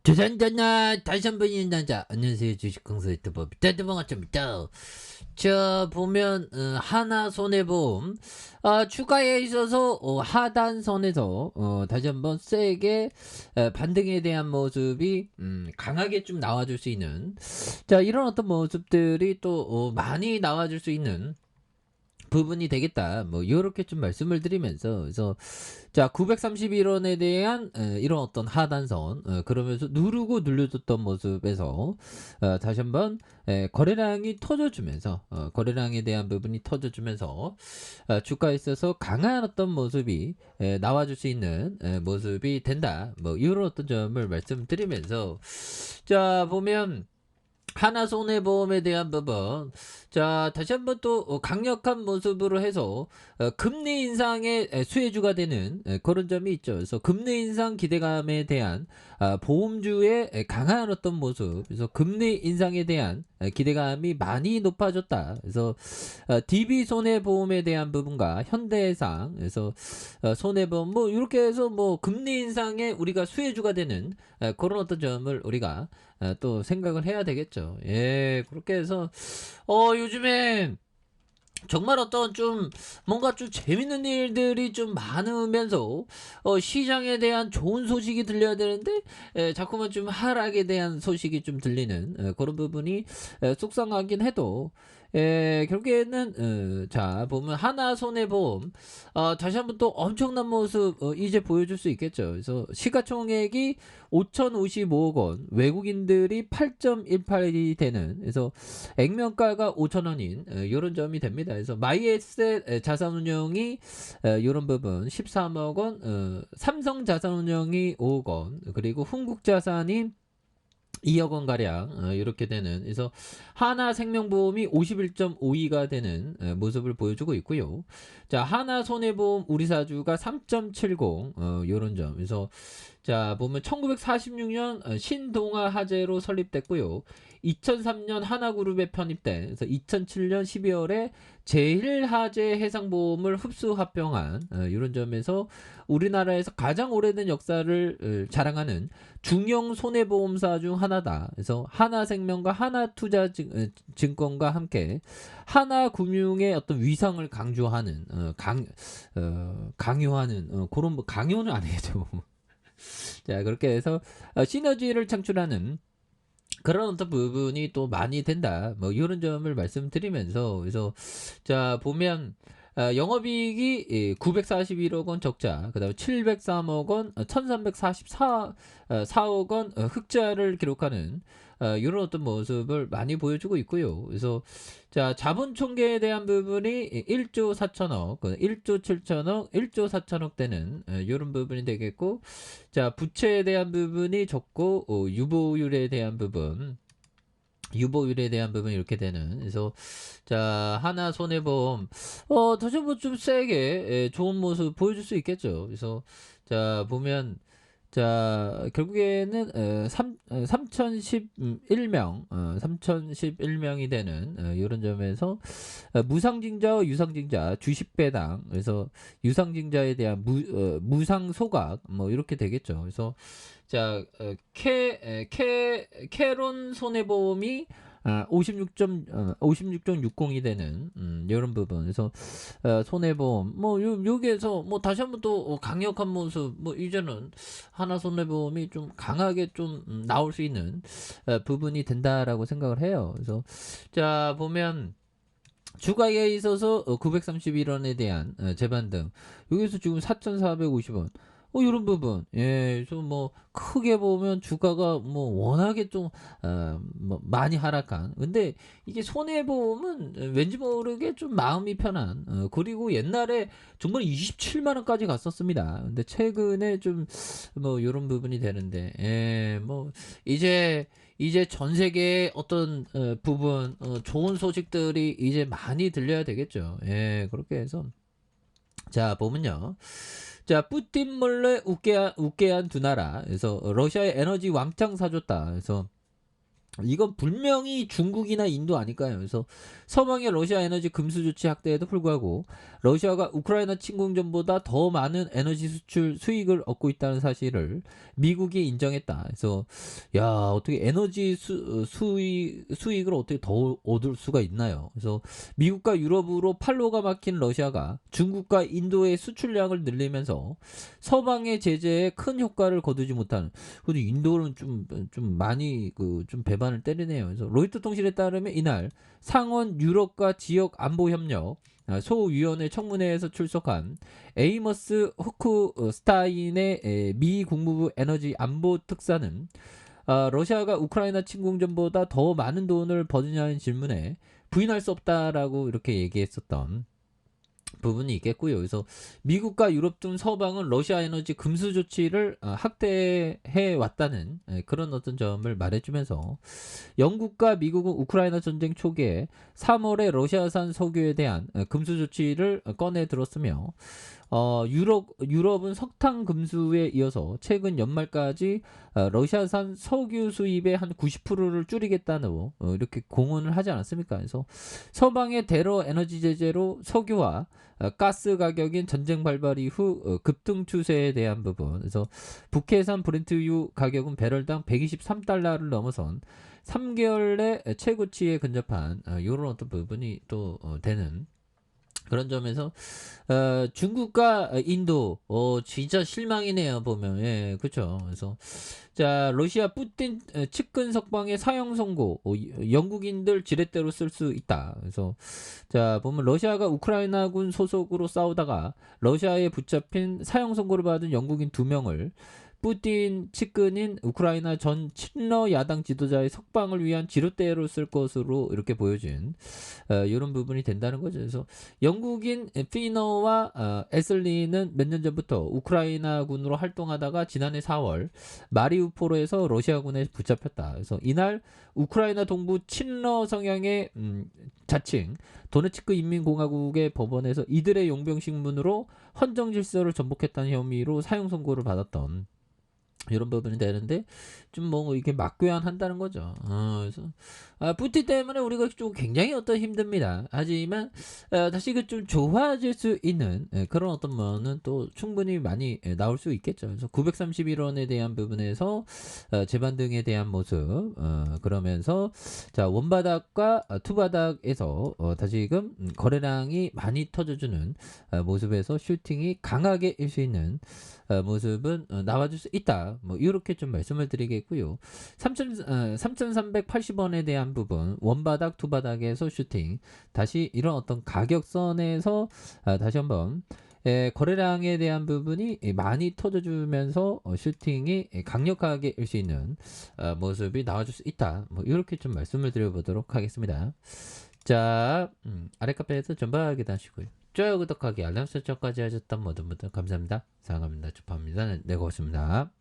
조선전나 다시 한번 인단자 안녕하세요. 주식강사 유튜버 미타드방아입니다. 자 보면 하나 손해보험 추가에 있어서 하단선에서 다시 한번 세게 반등에 대한 모습이 강하게 좀 나와줄 수 있는 자 이런 어떤 모습들이 또 많이 나와줄 수 있는 부분이 되겠다. 뭐 이렇게 좀 말씀을 드리면서 그래서 자 931원에 대한 이런 어떤 하단선 그러면서 누르고 눌려줬던 모습에서 다시 한번 거래량이 터져주면서 거래량에 대한 부분이 터져주면서 주가에 있어서 강한 어떤 모습이 나와줄 수 있는 모습이 된다. 뭐 이런 어떤 점을 말씀드리면서 자 보면 하나손해보험에 대한 부분 자 다시 한번 또 강력한 모습으로 해서 금리 인상의 수혜주가 되는 그런 점이 있죠. 그래서 금리 인상 기대감에 대한 보험주의 강한 어떤 모습 그래서 금리 인상에 대한 기대감이 많이 높아졌다. 그래서 DB 손해보험에 대한 부분과 현대해상 그래서 손해보험 뭐 이렇게 해서 뭐 금리 인상에 우리가 수혜주가 되는 그런 어떤 점을 우리가 또 생각을 해야 되겠죠. 예, 그렇게 해서 요즘에 정말 어떤 좀 뭔가 좀 재밌는 일들이 좀 많으면서 시장에 대한 좋은 소식이 들려야 되는데 자꾸만 좀 하락에 대한 소식이 좀 들리는 그런 부분이 속상하긴 해도 결국에는 자 보면 하나손해보험 다시 한번 또 엄청난 모습 이제 보여줄 수 있겠죠. 그래서 시가총액이 5,055억 원, 외국인들이 8.18이 되는 그래서 액면가가 5,000원인 이런 점이 됩니다. 그래서 마이에셋 자산운용이 이런 부분 13억 원, 삼성자산운용이 5억 원, 그리고 흥국자산이 2억 원 가량 이렇게 되는 그래서 하나생명보험이 51.52가 되는 모습을 보여주고 있고요. 자 하나손해보험 우리사주가 3.70 이런 점. 그래서 자 보면 1946년 신동아 화재로 설립됐고요. 2003년 하나그룹에 편입된 그래서 2007년 12월에 제일화재 해상보험을 흡수 합병한 이런 점에서 우리나라에서 가장 오래된 역사를 자랑하는 중형 손해보험사 중 하나다. 그래서 하나생명과 하나투자증권과 함께 하나금융의 어떤 위상을 강조하는 강요하는 그런 강요는 아니죠. 자 그렇게 해서 시너지를 창출하는 그런 어떤 부분이 또 많이 된다. 뭐 이런 점을 말씀드리면서 그래서 자 보면 영업이익이 941억 원 적자, 그다음에 703억 원, 1344억 원 흑자를 기록하는 이런 어떤 모습을 많이 보여주고 있고요. 그래서 자 자본 총계에 대한 부분이 1조 4천억, 1조 7천억, 1조 4천억 되는 이런 부분이 되겠고, 자 부채에 대한 부분이 적고 유보율에 대한 부분. 유보율에 대한 부분 이렇게 되는 그래서 자 하나 손해보험 다시 한번 좀 세게 좋은 모습 보여줄 수 있겠죠. 그래서 자 보면 자 결국에는 3011명 3011명이 되는 이런 점에서 무상증자와 유상증자 주식 배당 그래서 유상증자에 대한 무상 소각 뭐 이렇게 되겠죠. 그래서 자 캐론 손해보험이 56.60이 되는 이런 부분. 그래서 손해보험 뭐 여기에서 뭐 다시 한번 또 강력한 모습 뭐 이제는 하나 손해보험이 좀 강하게 좀 나올 수 있는 부분이 된다라고 생각을 해요. 그래서 자 보면 주가에 있어서 931원에 대한 재반등 여기서 지금 4,450원 이런 부분 그래서 뭐 크게 보면 주가가 뭐 워낙에 좀 뭐 많이 하락한 근데 이게 손해보험은 왠지 모르게 좀 마음이 편한 그리고 옛날에 정말 27만원까지 갔었습니다. 근데 최근에 좀 뭐 이런 부분이 되는데 뭐 이제 전 세계의 어떤 부분 좋은 소식들이 이제 많이 들려야 되겠죠. 예, 그렇게 해서 자 보면요. 자 뿌틴 몰래 웃게 한 두 나라. 그래서 러시아에 에너지 왕창 사줬다. 그래서 이건 분명히 중국이나 인도 아닐까요? 그래서 서방의 러시아 에너지 금수 조치 확대에도 불구하고 러시아가 우크라이나 침공 전보다 더 많은 에너지 수출 수익을 얻고 있다는 사실을 미국이 인정했다. 그래서 야, 어떻게 에너지 수익을 어떻게 더 얻을 수가 있나요? 그래서 미국과 유럽으로 팔로가 막힌 러시아가 중국과 인도의 수출량을 늘리면서 서방의 제재에 큰 효과를 거두지 못하는. 근데 인도는 좀 많이 좀 배반을 때리네요. 그래서 로이터 통신에 따르면 이날 상원 유럽과 지역 안보 협력 소위원회 청문회에서 출석한 에이머스 후크스타인의 미 국무부 에너지 안보 특사는 러시아가 우크라이나 침공 전보다 더 많은 돈을 버느냐는 질문에 부인할 수 없다라고 이렇게 얘기했었던 부분이 있겠고요. 그래서 미국과 유럽 등 서방은 러시아 에너지 금수 조치를 확대해 왔다는 그런 어떤 점을 말해주면서 영국과 미국은 우크라이나 전쟁 초기에 3월에 러시아산 석유에 대한 금수 조치를 꺼내 들었으며 유럽은 석탄 금수에 이어서 최근 연말까지 러시아산 석유 수입의 한 90%를 줄이겠다는 이렇게 공언을 하지 않았습니까? 그래서 서방의 대러 에너지 제재로 석유와 가스 가격인 전쟁 발발 이후 급등 추세에 대한 부분. 그래서 북해산 브렌트유 가격은 배럴당 123달러를 넘어선 3개월 내 최고치에 근접한 이런 어떤 부분이 또 되는 그런 점에서 중국과 인도 진짜 실망이네요 보면. 예, 그렇죠. 그래서 자, 러시아 푸틴 측근 석방의 사형 선고 영국인들 지렛대로 쓸 수 있다. 그래서 자, 보면 러시아가 우크라이나군 소속으로 싸우다가 러시아에 붙잡힌 사형 선고를 받은 영국인 2명을 푸틴 측근인 우크라이나 전 친러 야당 지도자의 석방을 위한 지렛대로 쓸 것으로 이렇게 보여진 이런 부분이 된다는 거죠. 그래서 영국인 피너와 에슬리는 몇 년 전부터 우크라이나군으로 활동하다가 지난해 4월 마리우폴에서 러시아군에 붙잡혔다. 그래서 이날 우크라이나 동부 친러 성향의 자칭 도네츠크 인민공화국의 법원에서 이들의 용병식문으로 헌정 질서를 전복했다는 혐의로 사형 선고를 받았던 이런 부분이 되는데 좀 뭐 이게 맞교환한다는 거죠. 그래서 푸틴 때문에 우리가 좀 굉장히 어떤 힘듭니다. 하지만 다시 그 좀 좋아질 수 있는 그런 어떤 거는 또 충분히 많이 나올 수 있겠죠. 그래서 931원에 대한 부분에서 재반등에 대한 모습 그러면서 자 원바닥과 투바닥에서 다시금 거래량이 많이 터져주는 모습에서 슈팅이 강하게 일 수 있는 모습은 나와줄 수 있다. 뭐 이렇게 좀 말씀을 드리겠고요. 3,380원에 대한 부분 원바닥 투바닥에서 슈팅 다시 이런 어떤 가격선에서 다시 한번 거래량에 대한 부분이 많이 터져주면서 슈팅이 강력하게 일 수 있는 모습이 나와줄 수 있다. 뭐 이렇게 좀 말씀을 드려보도록 하겠습니다. 자, 아래 카페에서 전방하게 다시고요. 좋아요, 구독하기, 알람 설정까지 하셨던 모든 분들 감사합니다. 사랑합니다. 축하합니다. 네, 고맙습니다.